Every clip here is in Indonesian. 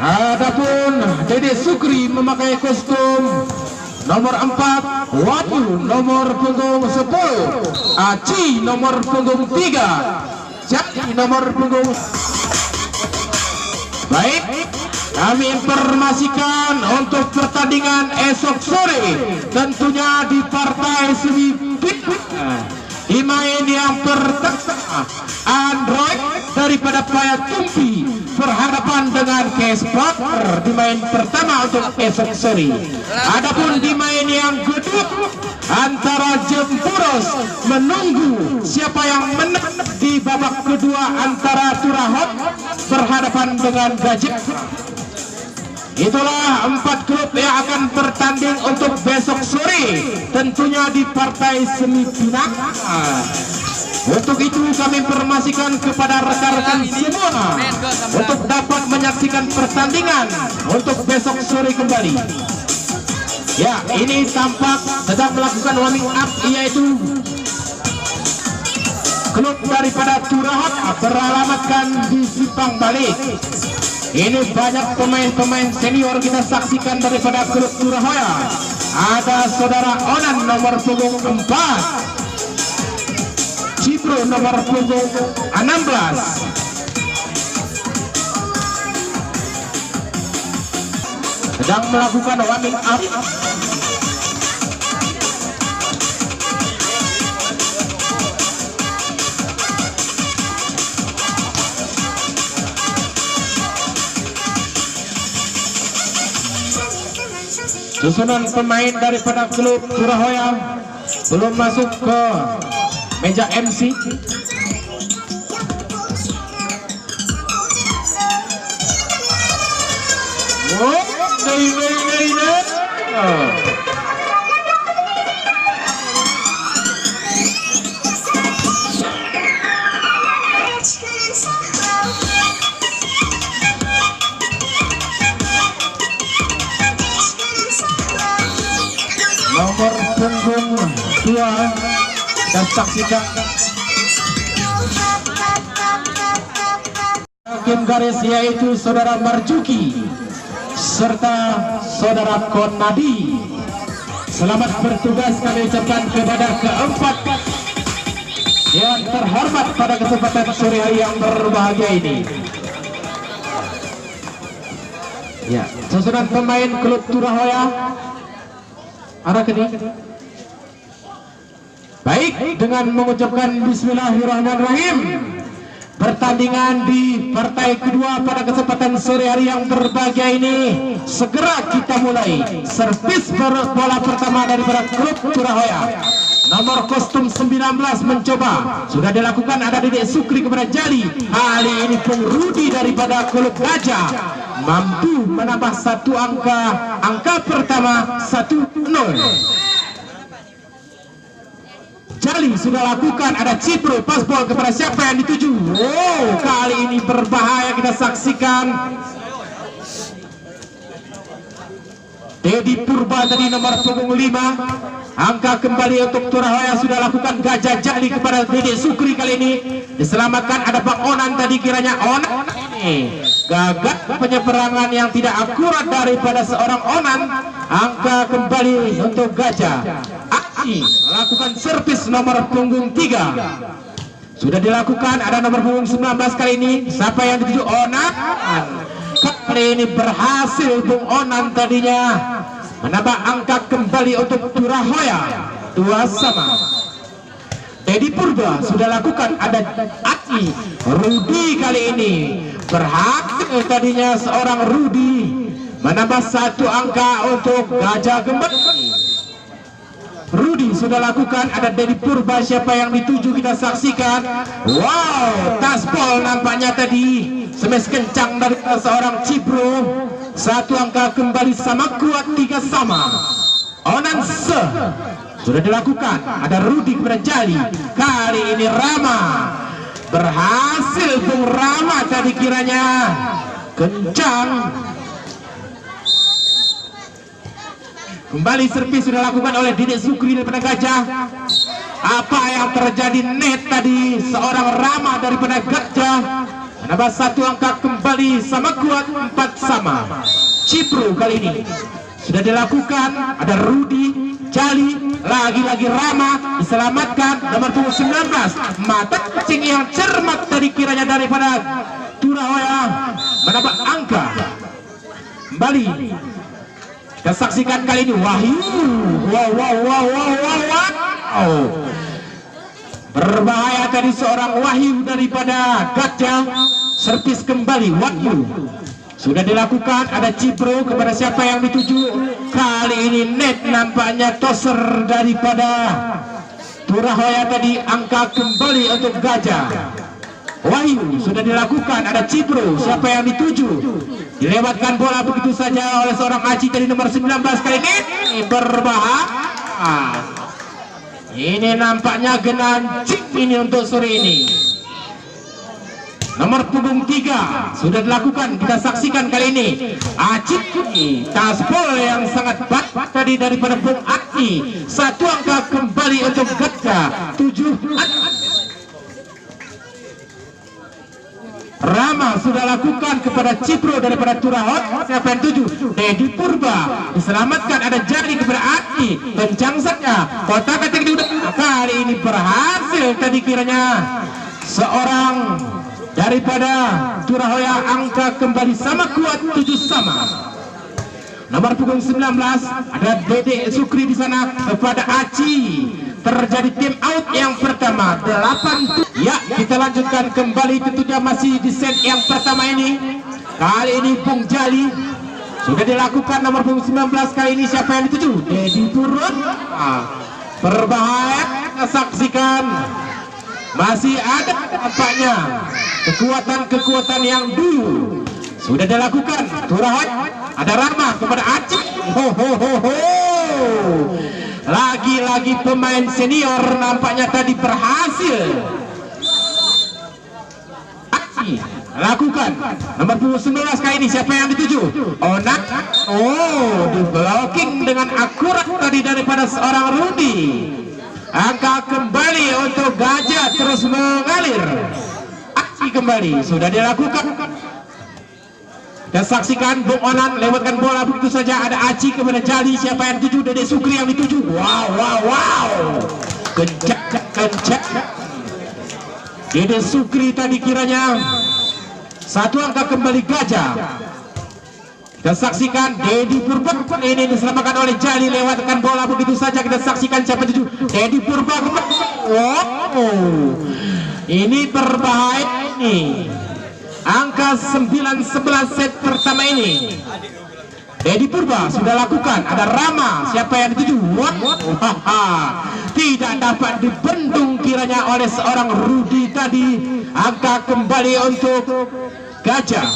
Adapun Dede Sukri memakai kostum nomor 4, Watu nomor punggung 10, Aci nomor punggung 3, Jaki nomor punggung. Baik, kami informasikan untuk pertandingan esok sore tentunya di partai semifinal. Di main yang pertama Android daripada Payat Tumpi berhadapan dengan Kespaker di main pertama untuk esok sore. Adapun di main yang kedua antara Jempuros menunggu siapa yang menang di babak kedua antara Turahot berhadapan dengan Gajah. Itulah 4 klub yang akan bertanding untuk besok sore tentunya di partai semifinal. Untuk itu kami informasikan kepada rekan-rekan semua untuk dapat menyaksikan pertandingan untuk besok sore kembali. Ya, ini tampak sedang melakukan warming up, yaitu klub daripada Turahot beralamatkan di Sipang Balik. Ini banyak pemain-pemain senior kita saksikan daripada klub Turahoya. Ada saudara Onan nomor punggung 4, Cipro nomor punggung 16, sedang melakukan warming up. Susunan pemain daripada klub Turahoya belum masuk ke meja MC. Nomor punggung 2 dan saksikan hakim garis yaitu saudara Marjuki serta saudara Konadi. Selamat bertugas kami ucapkan kepada keempat yang terhormat pada kesempatan sore hari yang berbahagia ini. Ya, susunan pemain klub Turahoya arah ke sini. Baik, dengan mengucapkan bismillahirrahmanirrahim, pertandingan di partai kedua pada kesempatan sore hari yang berbahagia ini segera kita mulai. Servis bola pertama daripada klub Turahoya. Nomor kostum 19 mencoba, sudah dilakukan, ada Dedek Sukri kepada Jali. Kali ini pun Rudi daripada klub Gajah mampu menambah 1 angka. Angka pertama 1-0. Jali sudah lakukan, ada Cipro, pas bol kepada siapa yang dituju. Oh, kali ini berbahaya kita saksikan. Dedi Purba tadi nomor punggung 5. Angka kembali untuk Turahoya sudah lakukan. Gajah Jali kepada Dedek Sukri, kali ini diselamatkan. Ada Bang Onan tadi, kiranya Onan ini gagal penyeberangan yang tidak akurat daripada seorang Onan. Angka kembali untuk Gajah. Aki melakukan servis nomor punggung 3. Sudah dilakukan, ada nomor punggung 19 kali ini. Siapa yang dituju? Onan. Kali ini berhasil Bung Onan tadinya menambah angka kembali untuk Turahoya 2-2. Dedi Purba sudah lakukan, ada Aki. Rudi kali ini berhasil tadinya seorang Rudi menambah 1 angka untuk Gajah kembali. Rudi sudah lakukan, ada Dedi Purba, siapa yang dituju kita saksikan. Wow, taspol nampaknya tadi semes kencang dari seorang Cipro. 1 angka kembali sama, kuat 3 sama. Onan sudah dilakukan, ada Rudi kepada Jali. Kali ini Rama berhasil, Bung Rama tadi kiranya kencang. Kembali servis sudah lakukan oleh Dedek Sukri daripada Gajah. Apa yang terjadi net tadi, seorang Rama daripada Gajah menambah 1 angka kembali sama kuat 4 sama. Cipro kali ini sudah dilakukan, ada Rudi, Jali, lagi-lagi Rama diselamatkan, nomor punggung 19 mata kucing yang cermat tadi kiranya daripada Turahoya menambah angka kembali. Kita saksikan kali ini Wahyu, wow. Berbahaya tadi seorang Wahyu daripada Gajah, servis kembali Wahyu. Sudah dilakukan, ada Cipro kepada siapa yang dituju. Kali ini net nampaknya toser daripada Turahoya tadi, angka kembali untuk Gajah. Wahyu sudah dilakukan, ada Cipro, siapa yang dituju. Dilewatkan bola begitu saja oleh seorang Aci tadi nomor 19 kali ini berbahaya. Ini nampaknya genancing ini untuk sore ini. Nomor punggung 3 sudah dilakukan, kita saksikan kali ini Aci taspol yang sangat baik tadi daripada Bung Aki. 1 angka kembali untuk Gajah 7. Rama sudah lakukan kepada Cipro daripada Turahot, siapa yang tuju. Dedi Purba diselamatkan, ada Jari kepada Aki, kencang saja kotak ketik udah. Kali ini berhasil tadi kiranya seorang daripada Turahoya, angka kembali sama kuat 7 sama. Nomor punggung 19 ada Dede Sukri di sana kepada Aci. Terjadi tim out yang pertama 8. Ya, kita lanjutkan kembali, tentunya masih di set yang pertama ini. Kali ini Bung Jali sudah dilakukan, nomor punggung 19 kali ini siapa yang dituju. Dedi turun, berbahaya. Kita saksikan masih ada tampaknya kekuatan yang dulu sudah dilakukan. Turahot, ada Rama kepada Aceh. Lagi-lagi pemain senior nampaknya tadi berhasil. Aceh lakukan, nomor punggung 19 kali ini siapa yang dituju. Onak, di blocking dengan akurat tadi daripada seorang Rudi. Angka kembali untuk Gajah terus mengalir. Aksi kembali sudah dilakukan. Dan saksikan Bung Onan lewatkan bola begitu saja, ada Aci kepada Jali, siapa yang dituju. Dede Sukri yang dituju. Wow. Kencang. Dede Sukri tadi kiranya 1 angka kembali Gajah. Kita saksikan Dedi Purba ini diselamatkan oleh Jali, lewatkan bola begitu saja. Kita saksikan siapa itu. Dedi Purba kembali. Ini berbahaya ini. Angka 9-11 set pertama ini. Dedi Purba sudah lakukan, ada Rama, siapa yang dituju. Tidak dapat dibendung kiranya oleh seorang Rudi tadi. Angka kembali untuk Gajah.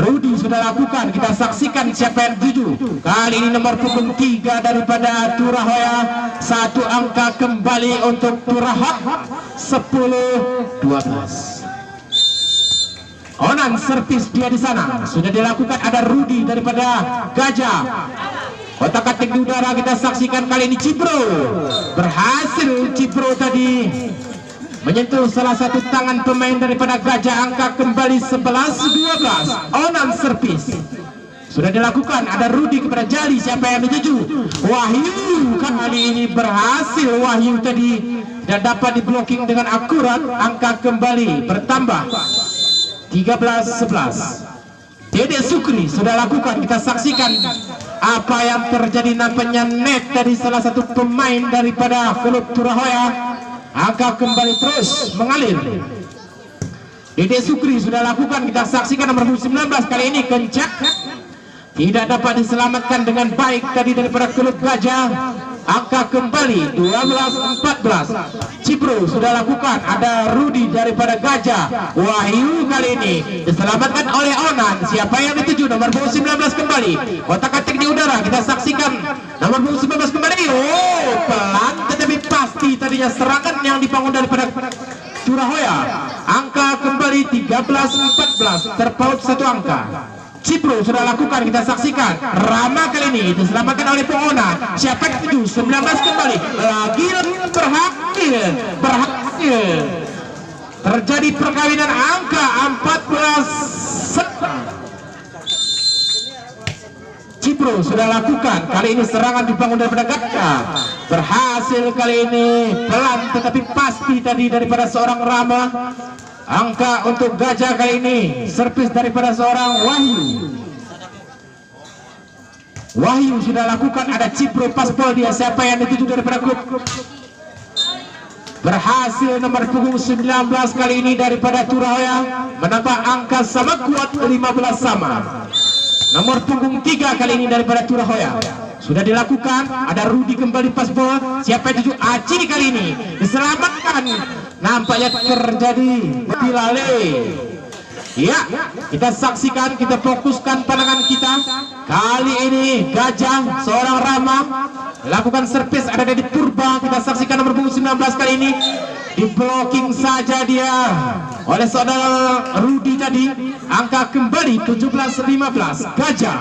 Rudi sudah lakukan, kita saksikan siapa yang dituju. Kali ini nomor punggung 3 daripada Turahoya. 1 angka kembali untuk Turahot. 10-12. Onan servis dia di sana sudah dilakukan, ada Rudi daripada Gajah. Kotak atik di udara, kita saksikan kali ini Cipro. Berhasil Cipro tadi menyentuh salah satu tangan pemain daripada Gajah. Angka kembali 11-12. Onan servis sudah dilakukan, ada Rudi kepada Jali, siapa yang dituju. Wahyu kali ini berhasil. Wahyu tadi dan dapat diblocking dengan akurat. Angka kembali bertambah 13-11. Dede Sukri sudah lakukan, kita saksikan apa yang terjadi. Nampaknya net dari salah satu pemain daripada klub Turahoya. Angka kembali terus mengalir. Dede Sukri sudah lakukan, kita saksikan nomor 19 kali ini kencang. Tidak dapat diselamatkan dengan baik tadi daripada klub Gajah. Angka kembali 12-14. Cipro sudah lakukan, ada Rudi daripada Gajah. Wahyu kali ini diselamatkan oleh Onan, siapa yang dituju. Nomor 19 kembali, kotak atik di udara, kita saksikan nomor 19 kembali. Pelan tetapi pasti tadinya serangan yang dibangun daripada Turahoya. Angka kembali 13-14, terpaut 1 angka. Cipro sudah lakukan, kita saksikan Rama kali ini diselamatkan oleh Pongona. Siapa yang itu 19 kembali lagi berhasil. terjadi perkawinan angka 14. Cipro sudah lakukan, kali ini serangan dibangun daripada Gajah, berhasil kali ini, pelan tetapi pasti tadi daripada seorang Rama. Angka untuk Gajah kali ini, servis daripada seorang Wahyu sudah lakukan, ada Cipro paspol dia, siapa yang dituju daripada klub. Berhasil nomor punggung 19 kali ini daripada Turahaya, menambah angka sama kuat 15 sama. Nomor punggung 3 kali ini daripada Turahaya sudah dilakukan, ada Rudi kembali paspol, siapa yang tuju Aci kali ini diselamatkan, nampaknya terjadi Tilale. Ya, kita saksikan, kita fokuskan pandangan kita. Kali ini Gajah, seorang Rama, lakukan servis, ada di Purba. Kita saksikan nomor punggung 19 kali ini di blocking saja dia oleh saudara Rudi tadi. Angka kembali 17-15 Gajah.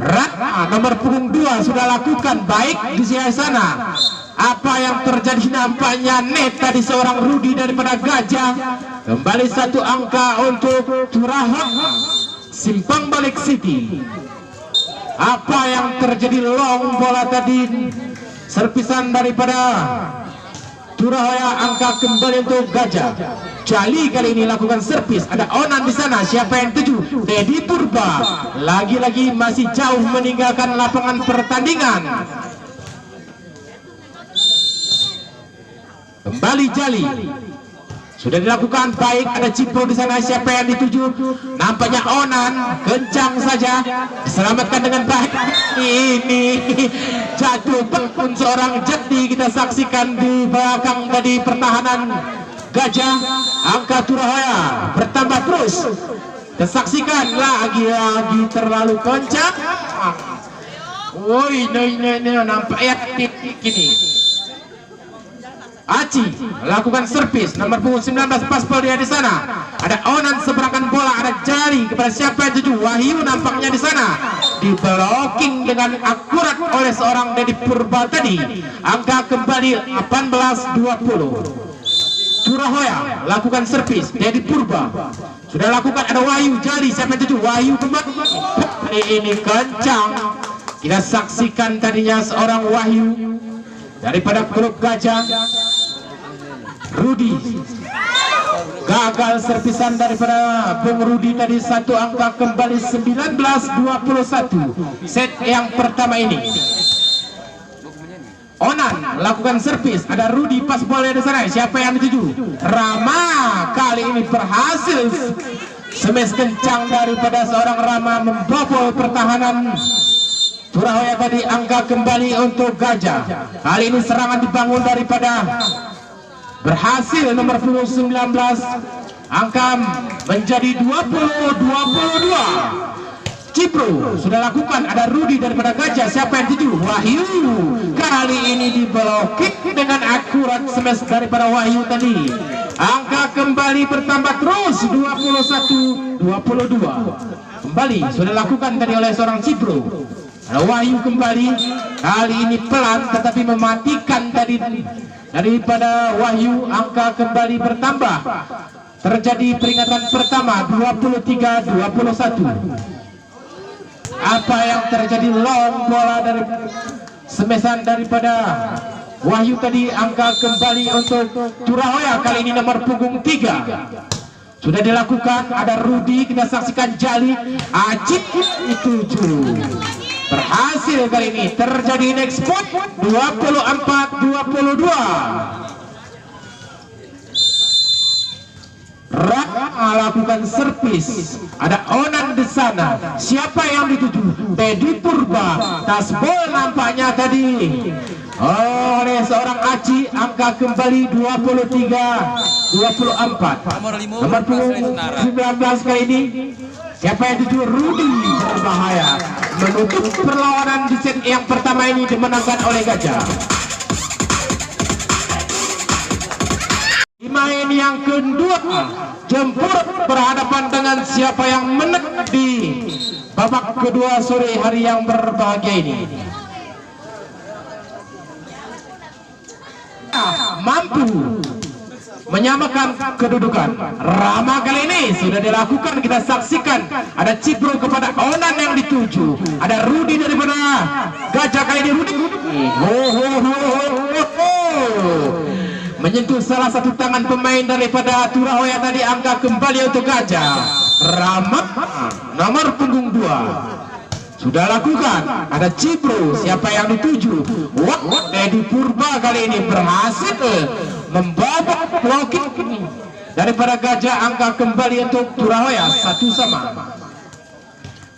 Ratna nomor punggung 2 sudah lakukan baik di sisi sana. Apa yang terjadi, nampaknya net tadi seorang Rudi daripada Gajah. Kembali satu angka untuk Turahaya Simpang Balik City. Apa yang terjadi, long bola tadi, servisan daripada Turahaya, angka kembali untuk Gajah. Jali kali ini lakukan servis, ada Onan di sana, siapa yang tuju? Dedi Purba lagi-lagi masih jauh meninggalkan lapangan pertandingan. Kembali Jali sudah dilakukan baik, ada Cipro di sana, siapa yang dituju? Nampaknya Onan, kencang saja, diselamatkan dengan baik. Ini jatuh pun seorang Jati, kita saksikan di belakang tadi pertahanan Gajah. Angka Turahaya bertambah terus, kita saksikan lagi-lagi terlalu kencang. Woi, nampaknya titik ini. Aci lakukan servis, nomor punggung 19 paspol dia di sana. Ada Onan seberangan bola, ada Jari kepada siapa yang tuju? Wahyu nampaknya di sana, di blocking dengan akurat oleh seorang Dedi Purba tadi. Angka kembali 18-20. Turahaya lakukan servis, Dedi Purba sudah lakukan, ada Wahyu Jari, siapa yang tuju? Wahyu kembali. Ini kencang, kita saksikan tadinya seorang Wahyu daripada klub Gajah. Rudi gagal servisan daripada Bung Rudi tadi, satu angka kembali 19-21 set yang pertama ini. Onan lakukan servis, ada Rudi pas bola di sana, siapa yang dituju? Rama kali ini berhasil smash kencang daripada seorang Rama, membobol pertahanan Turahaya tadi. Angka kembali untuk Gajah, kali ini serangan dibangun daripada berhasil nomor punggung 19, angka menjadi 20-22. Cipro sudah lakukan, ada Rudi daripada Gajah, siapa yang tuju? Wahyu kali ini di blocking dengan akurat smash daripada Wahyu tadi. Angka kembali bertambah terus 21-22. Kembali sudah lakukan tadi oleh seorang Cipro. Ada Wahyu kembali, kali ini pelan tetapi mematikan tadi daripada Wahyu. Angka kembali bertambah, terjadi peringatan pertama 23-21. Apa yang terjadi, long bola dari semesan daripada Wahyu tadi. Angka kembali untuk Turahaya, kali ini nomor punggung 3 sudah dilakukan, ada Rudi, kita saksikan Jali, Acik dituju. Berhasil kali ini, terjadi next point 24-22. Raka lakukan servis, ada Onan di sana, siapa yang dituju? Dedi Purba, tasbol nampaknya tadi oleh seorang Aci. Angka kembali 23-24. Nomor punggung 19 kali ini, siapa yang dituju? Rudi berbahaya, menutup perlawanan di set yang pertama ini dimenangkan oleh Gajah. Main yang kedua, Jempur berhadapan dengan siapa yang menang di babak kedua sore hari yang berbahagia ini. mampu menyamakan kedudukan. Rama kali ini sudah dilakukan, kita saksikan ada Cipro kepada Onan yang dituju, ada Rudi daripada Gajah kali ini. Rudi menyentuh salah satu tangan pemain daripada Turahoya tadi. Angka kembali untuk Gajah. Rama nomor punggung 2 sudah lakukan, ada Cipro, siapa yang dituju? Dedi Purba kali ini berhasil membawa blocking daripada Gajah. Angka kembali untuk Turahoya 1-1.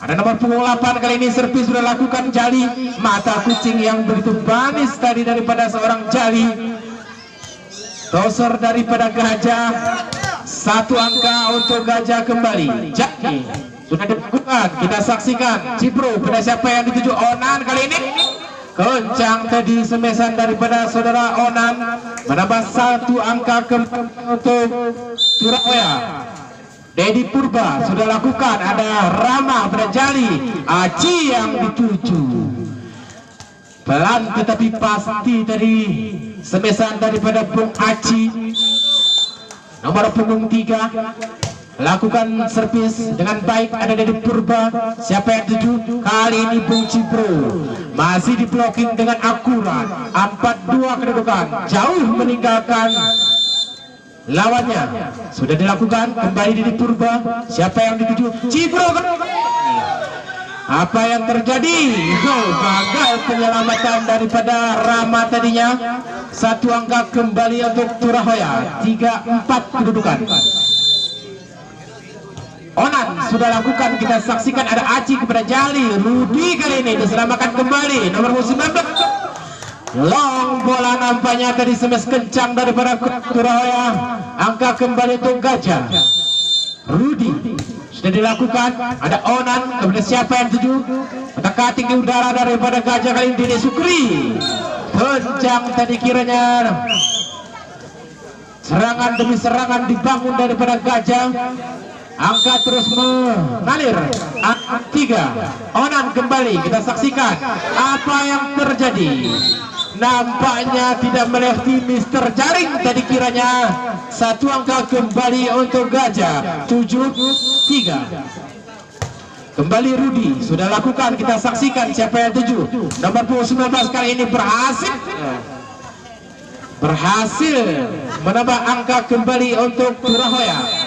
Ada nomor punggung 8 kali ini servis sudah lakukan Jali, mata kucing yang begitu manis tadi daripada seorang Jali. Toser daripada Gajah, 1 angka untuk Gajah kembali. Jali sudah dilakukan, kita saksikan Cipro pada siapa yang dituju? Onan kali ini kencang tadi semesan daripada saudara Onan, menambah 1 angka kembali untuk Turahoya. Dedi Purba sudah lakukan, ada Rama pada Jali, Aci yang dituju. Pelan tetapi pasti tadi semesan daripada Bung Aci. Nomor punggung 3 lakukan servis dengan baik, ada Dedi Purba, siapa yang tuju? Kali ini Bung Cipro masih di blocking dengan akurat. 4-2 kedudukan, jauh meninggalkan lawannya. Sudah dilakukan, kembali Dedi Purba, siapa yang dituju? Cipro. Apa yang terjadi? Gagal penyelamatan daripada Rama tadinya. 1 angka kembali untuk Turahoya. 3-4 kedudukan. Onan sudah lakukan, kita saksikan ada Aci kepada Jali. Rudi kali ini diselamatkan kembali, nomor 19. Long bola nampaknya tadi semes kencang daripada Turahoya. Angka kembali untuk Gajah. Rudi sudah dilakukan, ada Onan kepada siapa yang tuju? Mata kating di udara daripada Gajah kali ini Dede Sukri. Kencang tadi kiranya, serangan demi serangan dibangun daripada Gajah. Angka terus mengalir. 3 Onan kembali, kita saksikan apa yang terjadi. Nampaknya tidak melewati Mister Jaring tadi kiranya. 1 angka kembali untuk Gajah. 7-3. Kembali Rudi sudah lakukan, kita saksikan siapa yang tuju? Nomor 19 kali ini berhasil menambah angka kembali untuk Turahoya.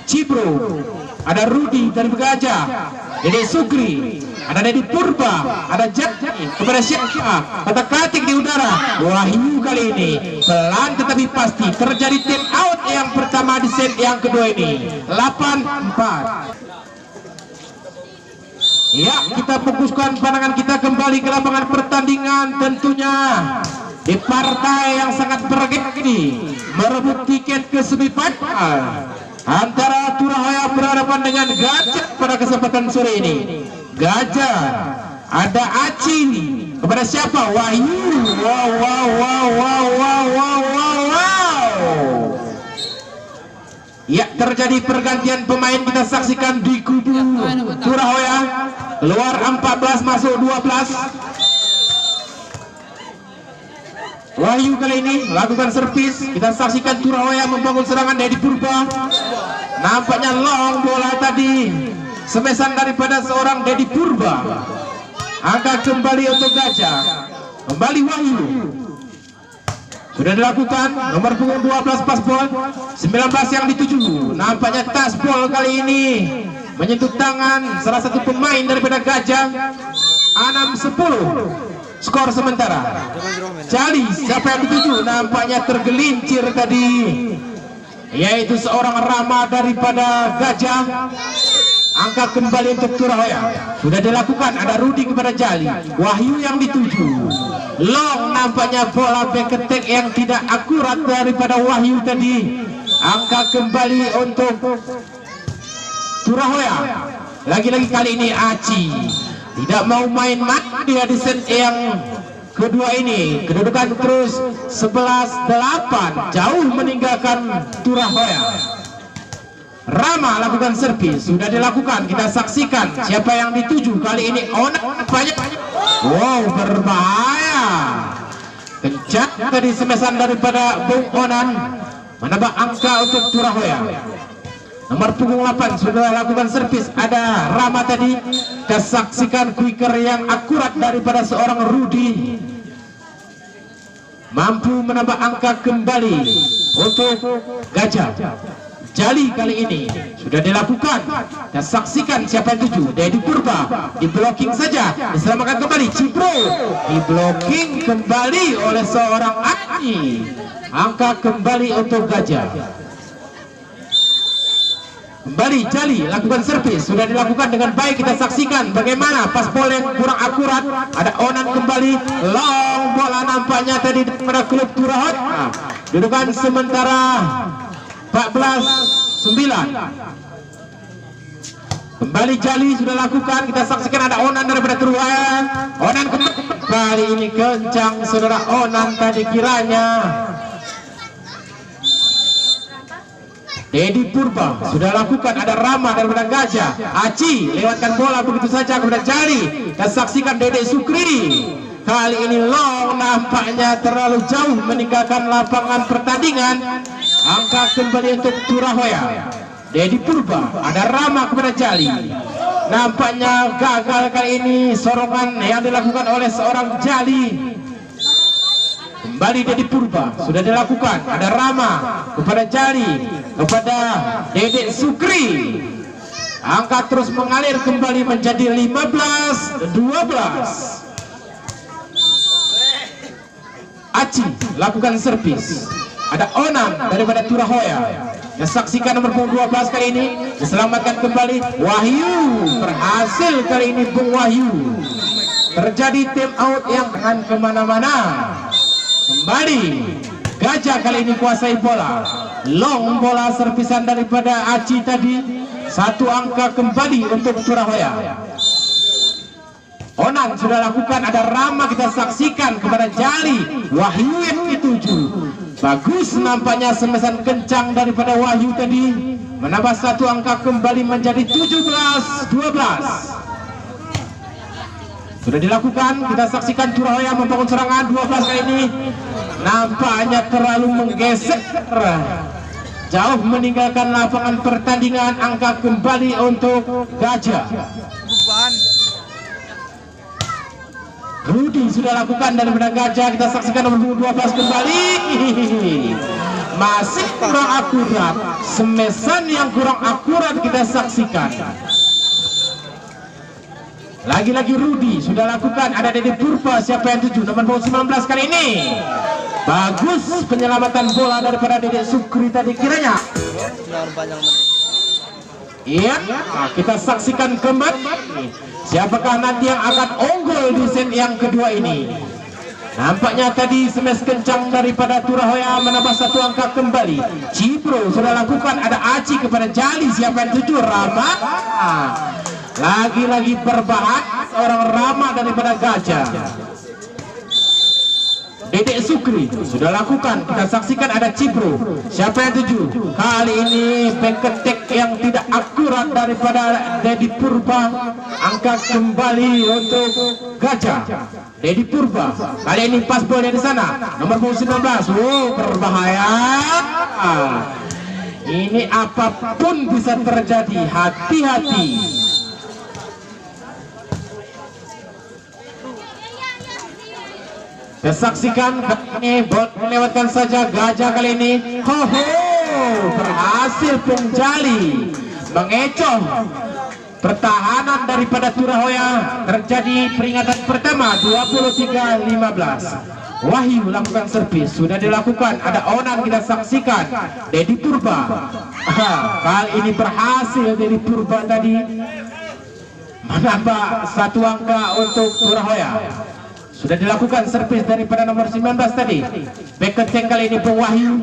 Cipro, ada Rudi dari Gajah, Dede Sukri, ada Dedi Purba, ada Jaki kepada siapa? Kata katik di udara. Wahyu kali ini pelan tetapi pasti terjadi time out yang pertama di set yang kedua ini. 8-4. Ya, kita fokuskan pandangan kita kembali ke lapangan pertandingan, tentunya di partai yang sangat bergengsi ini, merebut tiket ke semifinal antara Turahoya berhadapan dengan Gajah pada kesempatan sore ini. Gajah ada Aci kepada siapa? Wahyu. Ya, terjadi pergantian pemain, kita saksikan di kubu Turahoya. Keluar 14 masuk 12. Wahyu kali ini lakukan servis, kita saksikan Turahoya membangun serangan Dedi Purba. Nampaknya long bola tadi semesan daripada seorang Dedi Purba. Angka kembali untuk Gajah. Kembali Wahyu. Sudah dilakukan, nomor punggung 12 paspol, 19 yang dituju. Nampaknya taspol kali ini menyentuh tangan salah satu pemain daripada Gajah. 6-10 skor sementara. Jali siapa yang dituju? Nampaknya tergelincir tadi, yaitu seorang Rama daripada Gajah. Angka kembali untuk Turahoya. Sudah dilakukan, ada Rudi kepada Jali. Wahyu yang dituju. Long nampaknya bola beketek yang tidak akurat daripada Wahyu tadi. Angka kembali untuk Turahoya. Lagi-lagi kali ini Aci tidak mau main-main dia di set yang kedua ini. Kedudukan terus 11-8, jauh meninggalkan Turahoya. Rama lakukan servis, sudah dilakukan, kita saksikan siapa yang dituju kali ini. Onan banyak. Wow, berbahaya. kencang tadi semesan daripada Bung Onan, menambah angka untuk Turahoya. Nomor punggung 8 sudah lakukan servis, ada Rama tadi. Kita saksikan quicker yang akurat daripada seorang Rudi, mampu menambah angka kembali untuk Gajah Jali. Kali ini sudah dilakukan. Kita saksikan siapa yang tuju. Dedi Purba di blocking saja, diselamatkan kembali. Cipro di blocking kembali oleh seorang Ani. Angka kembali untuk Gajah. Kembali Jali lakukan servis, sudah dilakukan dengan baik. Kita saksikan bagaimana pas bola yang kurang akurat. Ada Onan kembali, long bola nampaknya tadi pada klub Turahoya. Dudukan sementara 14-9. Kembali Jali sudah lakukan. Kita saksikan ada Onan daripada Turahoya. Onan kembali ini kencang saudara Onan tadi kiranya. Dedi Purba sudah lakukan, ada Rama daripada Gajah. Aci lewatkan bola begitu saja kepada Jali. Kita saksikan Dede Sukri. Kali ini long nampaknya terlalu jauh meninggalkan lapangan pertandingan. Angka kembali untuk Turahoya. Dedi Purba, ada Rama kepada Jali. Nampaknya gagal kali ini sorongan yang dilakukan oleh seorang Jali. Kembali Dedi Purba sudah dilakukan, ada Rama kepada Jali, kepada Dede Sukri. Angka terus mengalir kembali menjadi 15-12. Aci lakukan servis, ada Onan daripada Turahoya. Kita saksikan nomor punggung 12 kali ini diselamatkan kembali. Wahyu berhasil kali ini, Bung Wahyu. Terjadi time out yang akan kemana-mana. Kembali Gajah kali ini kuasai bola. Long bola servisan daripada Aci tadi. Satu angka kembali untuk Turahoya. Onan sudah lakukan, ada Rama kita saksikan kepada Jali. Wahyu yang dituju. Bagus nampaknya semesan kencang daripada Wahyu tadi. Menambah satu angka kembali menjadi 17-12. Sudah dilakukan, kita saksikan Turahoya membangun serangan 12 kali ini. Nampaknya terlalu menggeser, jauh meninggalkan lapangan pertandingan. Angka kembali untuk Gajah. Rudi sudah lakukan daripada Gajah. Kita saksikan nomor 12 kembali. Masih kurang akurat, semesan yang kurang akurat kita saksikan. Lagi-lagi Rudi sudah lakukan, ada Dedi Purba. Siapa yang tuju? Nomor 19 kali ini. Bagus penyelamatan bola daripada Dede Sukri tadi kiranya. Iya, kita saksikan kembali. Siapakah nanti yang akan unggul di set yang kedua ini? Nampaknya tadi smash kencang daripada Turahoya menambah satu angka kembali. Cipro sudah lakukan, ada Aci kepada Jali. Siapa yang tuju? Rama. Lagi-lagi berbahaya orang Rama daripada Gajah. Dede Sukri sudah lakukan, kita saksikan ada Cipro. Siapa yang tuju? Kali ini back attack yang tidak akurat daripada Dedi Purba. Angka kembali untuk Gajah. Dedi Purba kali ini pas bolanya di sana. Nomor 19. Berbahaya. Ini apapun bisa terjadi, hati-hati. Saksikan ini bot melewatkan saja Gajah kali ini. Berhasil Bung Jali mengecoh pertahanan daripada Turahoya. Terjadi peringatan pertama 23-15. Wahyu lakukan servis, sudah dilakukan, ada Onan kita saksikan. Dedi Purba. Kali ini berhasil Dedi Purba tadi menambah satu angka untuk Turahoya. Sudah dilakukan servis daripada nomor 19 tadi. Back attack kali ini Bung Wahyu.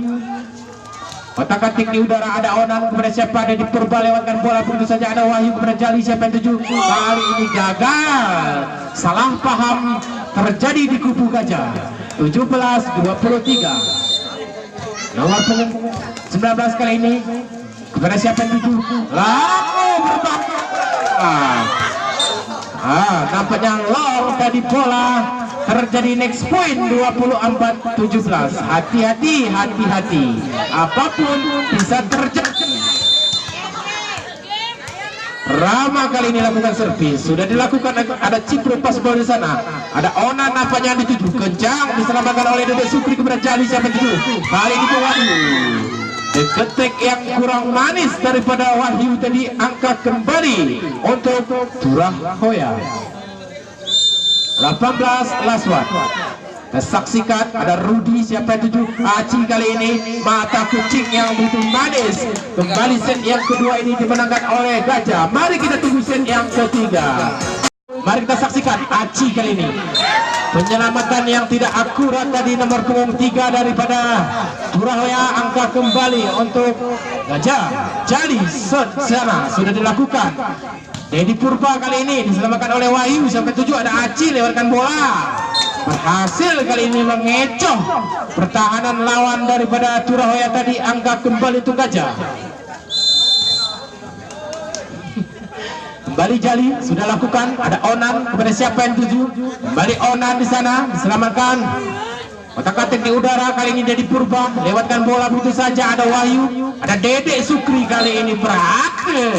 Otak-atik di udara, ada Onan kepada siapa? Dedi Purba lewatkan bola begitu saja, ada Wahyu kepada Jali. Siapa yang tuju? Kali ini gagal. Salah paham terjadi di kubu Gajah. 17-23. Nomor 19 kali ini kepada siapa yang tuju? Lalu berbahaya. Nampaknya long tadi bola terjadi next point 24-17. Hati-hati, apapun bisa terjadi. Rama kali ini lakukan servis, sudah dilakukan, ada Cipro pas bola di sana, ada Onan nampaknya dituju, kencang diselamatkan oleh Dedek Sukri kepada Jali, siapa itu? Kali ini Wahyu, deketek yang kurang manis daripada Wahyu tadi, angkat kembali untuk Turah Hoya. 18 last one. Kita saksikan ada Rudi, siapa itu? Aci kali ini mata kucing yang begitu manis. Kembali set yang kedua ini dimenangkan oleh Gajah. Mari kita tunggu set yang ketiga. Mari kita saksikan Aci kali ini. Penyelamatan yang tidak akurat tadi, nomor punggung 3 daripada Turahaya, angka kembali untuk Gajah. Jali sana sudah dilakukan. Dedi Purba kali ini diselamatkan oleh Wahyu, sampai 7 ada Aci lewatkan bola. Berhasil kali ini mengecoh pertahanan lawan daripada Turahaya tadi, angka kembali untuk Gajah. Kembali Jali sudah lakukan, ada Onan kepada siapa yang 7, kembali Onan di sana diselamatkan. Otak-atik di udara kali ini Dedi Purba lewatkan bola begitu saja, ada Wahyu, ada Dedek Sukri kali ini berhasil.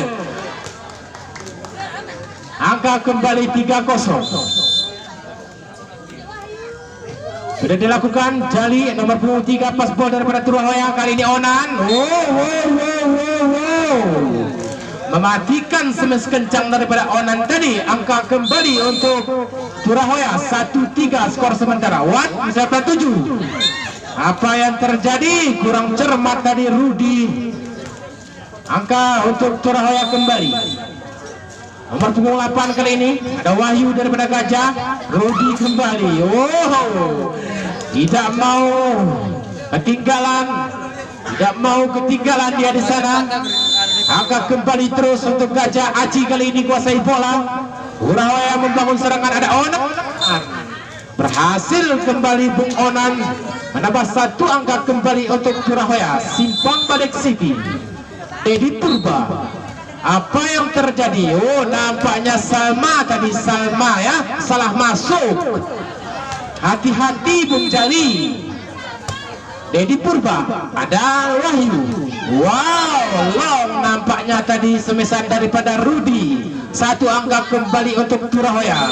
Angka kembali 3-0. Sudah dilakukan Jali, nomor punggung 3 pas bol daripada Turahaya, kali ini Onan. Mematikan smash kencang daripada Onan tadi, angka kembali untuk Turahaya 1-3 skor sementara. 1-7. Apa yang terjadi? Kurang cermat tadi Rudi. Angka untuk Turahaya kembali. Nomor punggung 8 kali ini ada Wahyu daripada Gajah. Rudi kembali. Tidak mau ketinggalan, dia di sana. Angkat kembali terus untuk Gajah. Aci kali ini kuasai bola. Turahaya membangun serangan, ada Onan. Berhasil kembali Bung Onan menambah 1 angka kembali untuk Turahaya. Simpang Badek City. Dedi Purba. Apa yang terjadi? Nampaknya Salma ya, salah masuk. Hati-hati Bung Jali. Dedi Purba, ada Wahyu. Long nampaknya tadi semesan daripada Rudi. 1 angka kembali untuk Turahaya.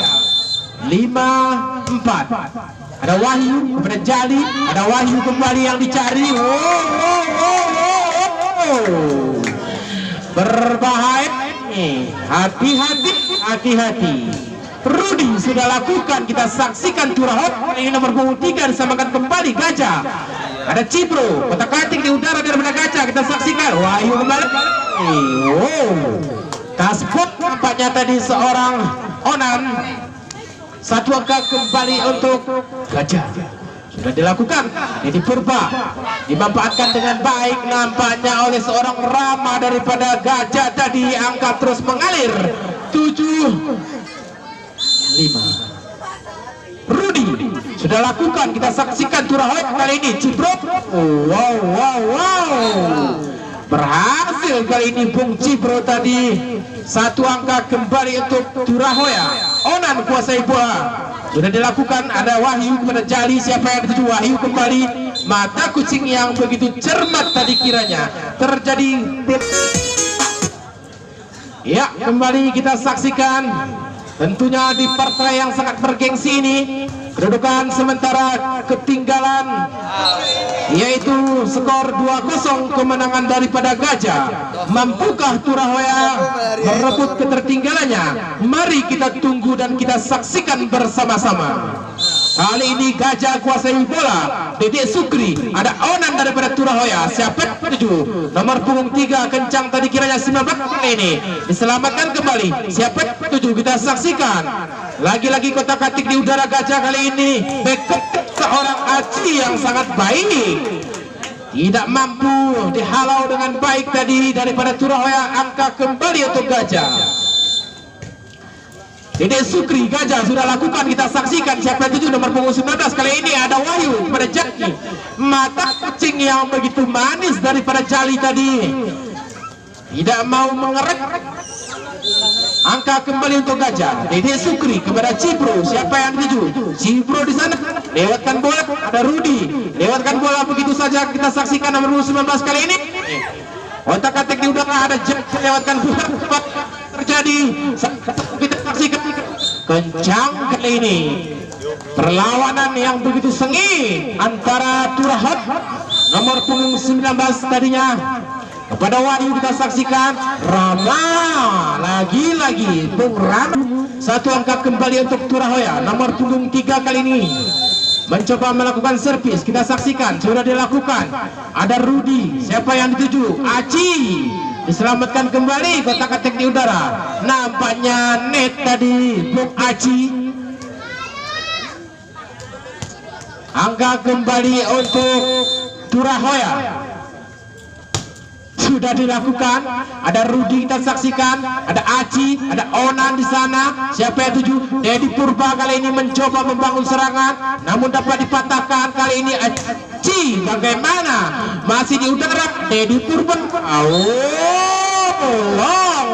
5-4. Ada Wahyu kepada Jali, ada Wahyu kembali yang dicari. Berbahaya. Hati-hati. Rudi sudah lakukan, kita saksikan Turahaya ini nomor punggung 3 disamakan kembali Gajah. Ada Cipro, otak-atik di udara daripada Gajah, kita saksikan Wahyu kembali. Taspot nampaknya tadi seorang Onan. 1 angka kembali untuk Gajah. Sudah dilakukan. Dedi Purba dimanfaatkan dengan baik nampaknya oleh seorang Rama daripada Gajah tadi, angka terus mengalir. 7-5. Rudi sudah lakukan, kita saksikan Turahaya kali ini. Cipro, berhasil kali ini Bung Cipro tadi. 1 angka kembali untuk Turahaya. Onan kuasai bola. Sudah dilakukan, ada Wahyu kepada Jali, siapa yang dituju? Wahyu kembali. Mata kucing yang begitu cermat tadi kiranya terjadi. Ya, kembali kita saksikan. Tentunya di partai yang sangat bergengsi ini, kedudukan sementara ketinggalan, yaitu skor 2-0 kemenangan daripada Gajah. Mampukah Turahaya merebut ketertinggalannya? Mari kita tunggu dan kita saksikan bersama-sama. Kali ini Gajah kuasai bola. Dedek Sukri, ada Onan daripada Turahaya. Siapa 7? Nomor punggung 3 kencang tadi kiranya 19 ini. Diselamatkan kembali. Siapa 7? Kita saksikan. Lagi-lagi kotak-katik di udara Gajah kali ini. Backup seorang Aci yang sangat baik. Tidak mampu dihalau dengan baik tadi daripada Turahaya. Angka kembali untuk Gajah. Dedek Sukri, Gajah sudah lakukan, kita saksikan. Siapa 7? Nomor punggung 19 kali ini ada Wahyu kepada Jali. Mata kucing yang begitu manis daripada Jali tadi. tidak mau mengerek. Angka kembali untuk Gajah. Dede Sukri kepada Cipro. Siapa yang dituju? Cipro di sana. Lewatkan bola. Ada Rudi. Lewatkan bola begitu saja. Kita saksikan nomor 19 kali ini. Otak-atik di udara. Ada Jack lewatkan bola. Terjadi. Kita saksikan. Kencang kali ini. Perlawanan yang begitu sengit antara Turahot nomor punggung 19 tadinya kepada Wahyu. Kita saksikan Rama, lagi-lagi Bung Rama. Satu angka kembali untuk Turahoya nomor punggung 3 kali ini mencoba melakukan servis. Kita saksikan sudah dilakukan. Ada Rudi. Siapa yang dituju? Aci. Diselamatkan kembali, kotak-atik di udara. Nampaknya net tadi Bung Aci. Angka kembali untuk Turahoya sudah dilakukan. Ada Rudi kita saksikan, ada Aci, ada Onan di sana. Siapa yang tuju? Dedi Purba kali ini mencoba membangun serangan, namun dapat dipatahkan. Kali ini Aci bagaimana? Masih di udara. Dedi Purba. Long.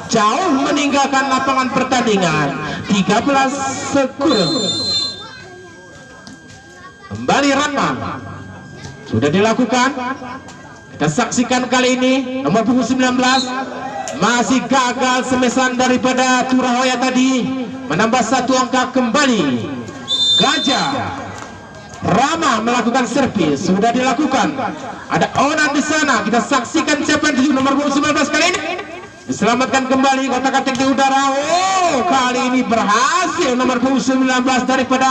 Jauh meninggalkan lapangan pertandingan. 13 sekurang. Kembali Rama. Sudah dilakukan. Kita saksikan kali ini nomor punggung 19 masih gagal semesan daripada Turahoya tadi, menambah satu angka kembali. Gajah Rama melakukan servis, sudah dilakukan. Ada Onan di sana. Kita saksikan siapa yang nomor punggung 19 kali ini. Diselamatkan kembali, kotak-atik di udara. Kali ini berhasil nomor punggung 19 daripada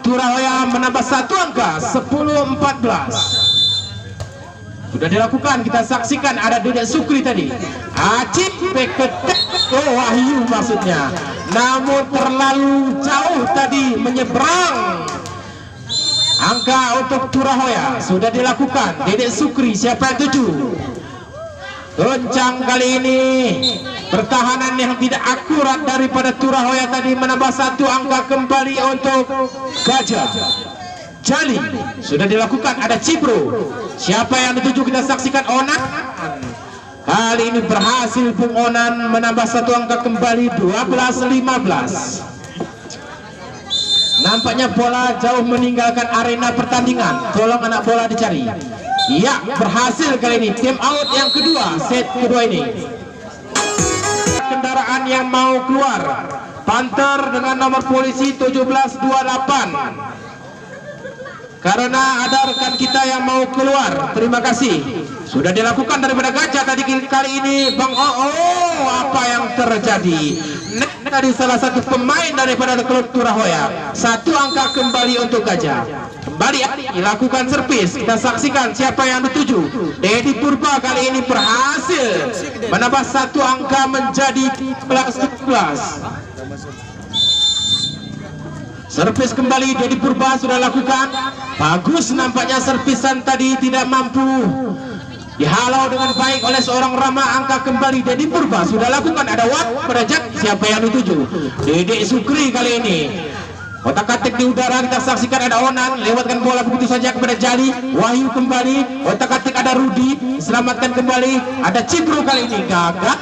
Turahoya menambah satu angka 10-14. Sudah dilakukan. Kita saksikan ada Dedek Sukri tadi. Acip Peketek Wahyu maksudnya, namun terlalu jauh tadi menyeberang. Angka untuk Turahoya sudah dilakukan. Dedek Sukri siapa yang tuju? Goncang kali ini. Pertahanan yang tidak akurat daripada Turahoya tadi menambah satu angka kembali untuk Gajah. Jali sudah dilakukan. Ada Cipro. Siapa yang dituju? Kita saksikan Onan. Kali ini berhasil Bung Onan menambah satu angka kembali 12-15. Nampaknya bola jauh meninggalkan arena pertandingan. Tolong anak bola dicari. Ya, berhasil kali ini. Tim out yang kedua, set kedua ini. Kendaraan yang mau keluar, Panther dengan nomor polisi 1728. Karena ada rekan kita yang mau keluar. Terima kasih. Sudah dilakukan daripada Gajah tadi. Kali ini Bang apa yang terjadi? Dari salah satu pemain daripada klub Turahoya. Satu angka kembali untuk Gajah. Kembali dilakukan servis. Kita saksikan siapa yang dituju. Dedi Purba kali ini berhasil menambah satu angka menjadi 11-12. Servis kembali. Dedi Purba sudah lakukan. Bagus nampaknya servisan tadi tidak mampu dihalau dengan baik oleh seorang Rama. Angka kembali Dedi Purba sudah lakukan. Ada berajak. Siapa yang dituju? Dedek Sukri kali ini. Otak-atik di udara. Kita saksikan ada Onan. Lewatkan bola begitu saja kepada Jali. Wahyu kembali. Otak-atik ada Rudi. Selamatkan kembali. Ada Cipro kali ini. Gagal.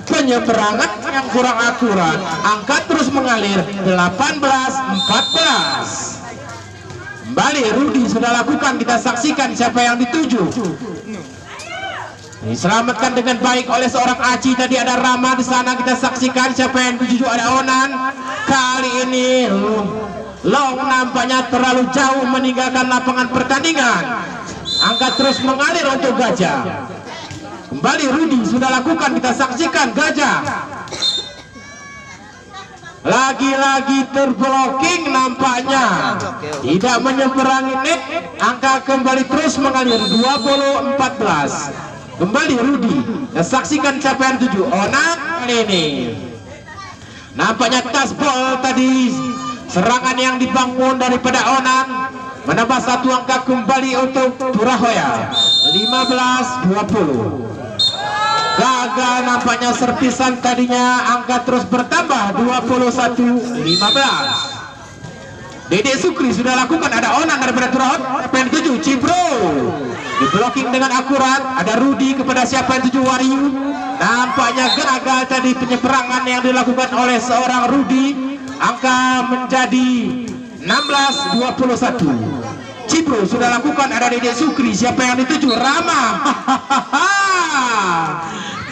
Penyeberangan yang kurang akurat. Angka terus mengalir 18-14. Kembali Rudi sudah lakukan. Kita saksikan siapa yang dituju. Diselamatkan dengan baik oleh seorang Aci. Tadi ada Rama di sana. Kita saksikan siapa yang dituju. Ada Onan. Kali ini Long nampaknya terlalu jauh meninggalkan lapangan pertandingan. Angka terus mengalir untuk Gajah. Kembali Rudi sudah lakukan. Kita saksikan Gajah lagi-lagi terblocking nampaknya. Tidak menyeberangi net. Angka kembali terus mengalir 20-14. Kembali Rudi. Kita saksikan siapa yang tuju. Onan ini. Nampaknya tasbol tadi. Serangan yang dibangun daripada Onan menambah satu angka kembali untuk Turahoya. 15-20. Gagal nampaknya servisan tadinya. Angka terus bertambah 21-15. Dede Sukri sudah lakukan, ada Onan daripada Turahoya. Siapa yang dituju? Cibro di blocking dengan akurat. Ada Rudi kepada siapa yang dituju? Wahyu. Nampaknya gagal tadi penyeberangan yang dilakukan oleh seorang Rudi. Angka menjadi 16-21. Cibro sudah lakukan, ada Dede Sukri. Siapa yang dituju? Rama.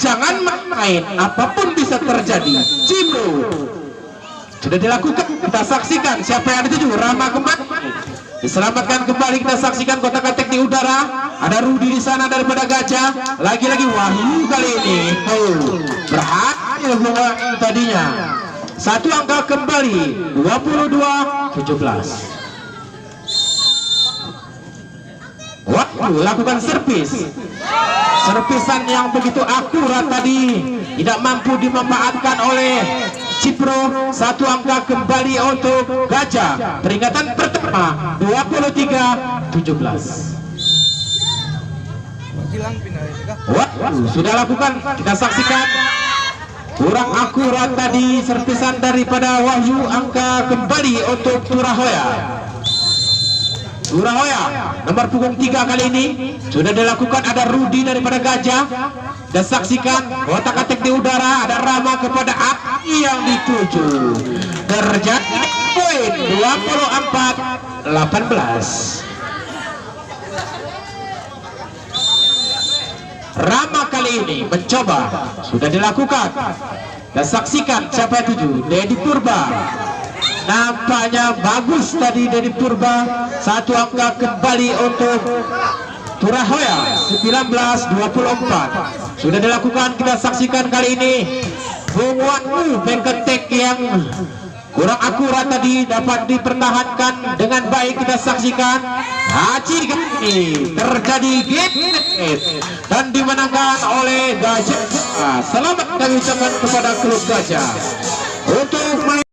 Jangan main, apapun bisa terjadi. Cibro sudah dilakukan, kita saksikan siapa yang dituju. Rama kembali diselamatkan kembali. Kita saksikan kotak attack di udara. Ada Rudi di sana daripada Gajah. Lagi-lagi Wahyu kali ini. Berhasil Wahyu tadinya. Satu angka kembali 22-17. Wahyu lakukan servisan yang begitu akurat tadi, tidak mampu dimanfaatkan oleh Cipro. Satu angka kembali untuk Gajah. Peringatan pertama 23-17. Wahyu sudah lakukan, kita saksikan. Kurang akurat tadi servisan daripada Wahyu. Angka kembali untuk Turahoya. Nomor punggung 3 kali ini sudah dilakukan. Ada Rudi daripada Gajah. Dan saksikan kotak attack di udara. Ada Rama kepada Api yang dituju. Terjadi poin 24-18. Rama kali ini mencoba, sudah dilakukan. Dan saksikan siapa yang tuju? Dedi Purba. Nampaknya bagus tadi Dedi Purba. Satu angka kembali untuk Turahoya 19-24. Sudah dilakukan, kita saksikan kali ini. Bungwanmu Bengketek yang kurang akurat tadi dapat dipertahankan dengan baik. Kita saksikan Haji kali terjadi game dan dimenangkan oleh Gajah. Selamat kami ucapkan kepada klub Gajah untuk main